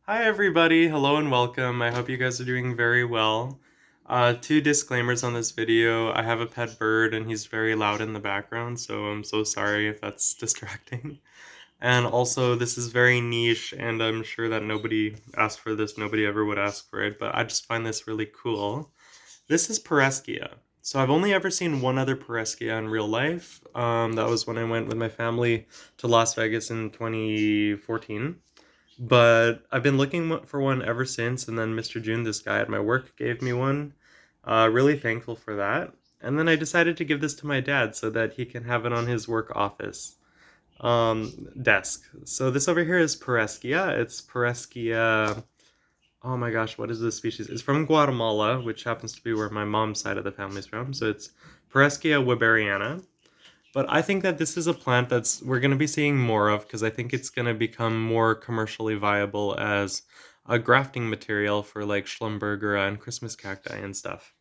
Hi everybody, hello and welcome. I hope you guys are doing very well. Two disclaimers on this video. I have a pet bird and he's very loud in the background, so I'm so sorry if that's distracting. And also, this is very niche, and I'm sure that nobody asked for this, nobody ever would ask for it, but I just find this really cool. This is Pereskia. So I've only ever seen one other Pereskia in real life. That was when I went with my family to Las Vegas in 2014. But I've been looking for one ever since, and then Mr. June, this guy at my work, gave me one. Really thankful for that. And then I decided to give this to my dad so that he can have it on his work office desk. So this over here is Pereskia. It's Pereskia. Oh my gosh, what is this species? It's from Guatemala, which happens to be where my mom's side of the family is from. So it's Pereskia weberiana. But I think that this is a plant that's we're going to be seeing more of because I think it's going to become more commercially viable as a grafting material for like Schlumberger and Christmas cacti and stuff.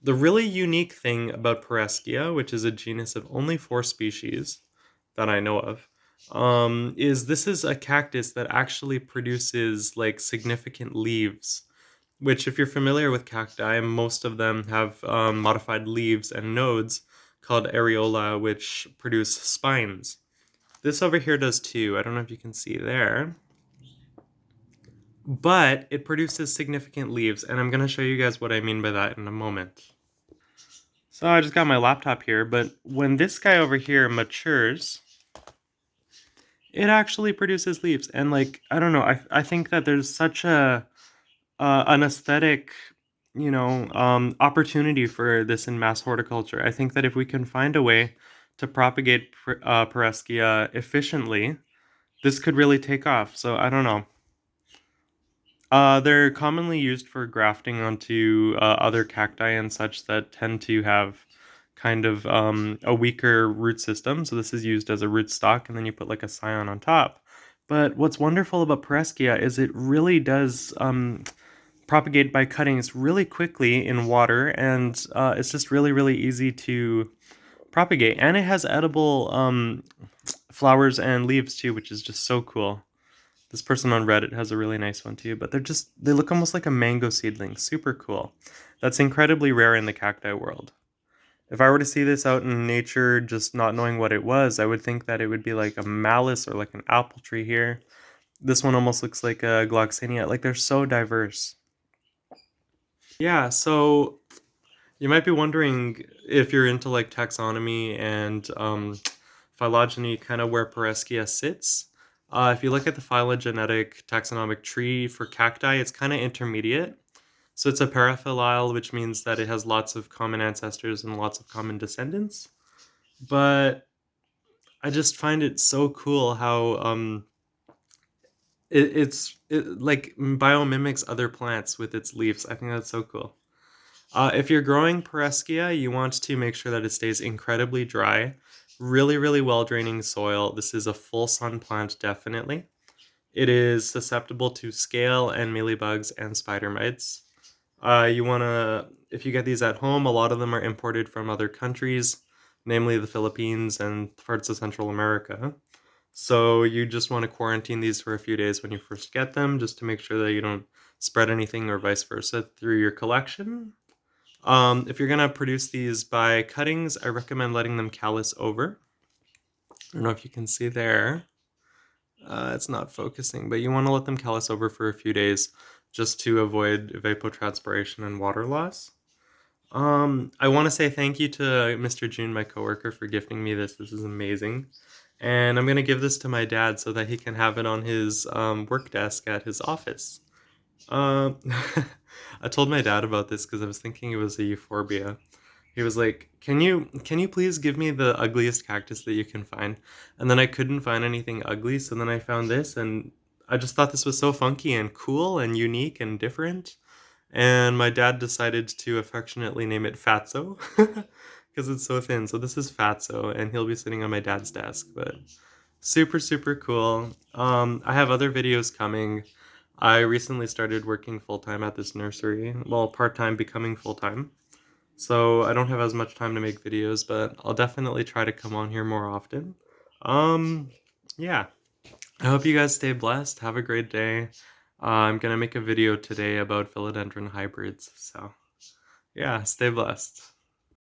The really unique thing about Pereskia, which is a genus of only 4 species that I know of, is this is a cactus that actually produces like significant leaves. Which, if you're familiar with cacti, most of them have modified leaves and nodes called areola, which produce spines. This over here does too. I don't know if you can see there. But it produces significant leaves, and I'm going to show you guys what I mean by that in a moment. So I just got my laptop here, but when this guy over here matures, it actually produces leaves. And like, I don't know, I think that there's such an aesthetic, opportunity for this in mass horticulture. I think that if we can find a way to propagate Pereskia efficiently, this could really take off. So I don't know. They're commonly used for grafting onto other cacti and such that tend to have kind of a weaker root system. So this is used as a rootstock, and then you put like a scion on top. But what's wonderful about Pereskia is it really does propagate by cuttings really quickly in water, and it's just really, really easy to propagate. And it has edible flowers and leaves too, which is just so cool. This person on Reddit has a really nice one too, but they look almost like a mango seedling. Super cool. That's incredibly rare in the cacti world. If I were to see this out in nature, just not knowing what it was, I would think that it would be like a malice or like an apple tree here. This one almost looks like a gloxinia. Like they're so diverse. Yeah, so you might be wondering if you're into like taxonomy and phylogeny, kind of where Pereskia sits. If you look at the phylogenetic taxonomic tree for cacti, it's kind of intermediate. So it's a paraphylyle, which means that it has lots of common ancestors and lots of common descendants. But I just find it so cool how it like biomimics other plants with its leaves. I think that's so cool. If you're growing Pereskia, you want to make sure that it stays incredibly dry, really, really well draining soil. This is a full sun plant, definitely. It is susceptible to scale and mealybugs and spider mites. If you get these at home, a lot of them are imported from other countries, namely the Philippines and parts of Central America. So you just want to quarantine these for a few days when you first get them, just to make sure that you don't spread anything or vice versa through your collection. If you're gonna produce these by cuttings, I recommend letting them callus over. I don't know if you can see there. It's not focusing, but you want to let them callus over for a few days just to avoid evapotranspiration and water loss. I want to say thank you to Mr. June, my coworker, for gifting me this. This is amazing. And I'm going to give this to my dad so that he can have it on his work desk at his office. Um, I told my dad about this because I was thinking it was a euphorbia. He was like, "Can you please give me the ugliest cactus that you can find?" And then I couldn't find anything ugly, so then I found this, and I just thought this was so funky and cool and unique and different. And my dad decided to affectionately name it Fatso because it's so thin. So this is Fatso, and he'll be sitting on my dad's desk. But super, super cool. I have other videos coming. I recently started working full time at this nursery. Well, part time, becoming full time. So I don't have as much time to make videos, but I'll definitely try to come on here more often. Um, yeah. I hope you guys stay blessed. Have a great day. I'm gonna make a video today about philodendron hybrids. So yeah, stay blessed.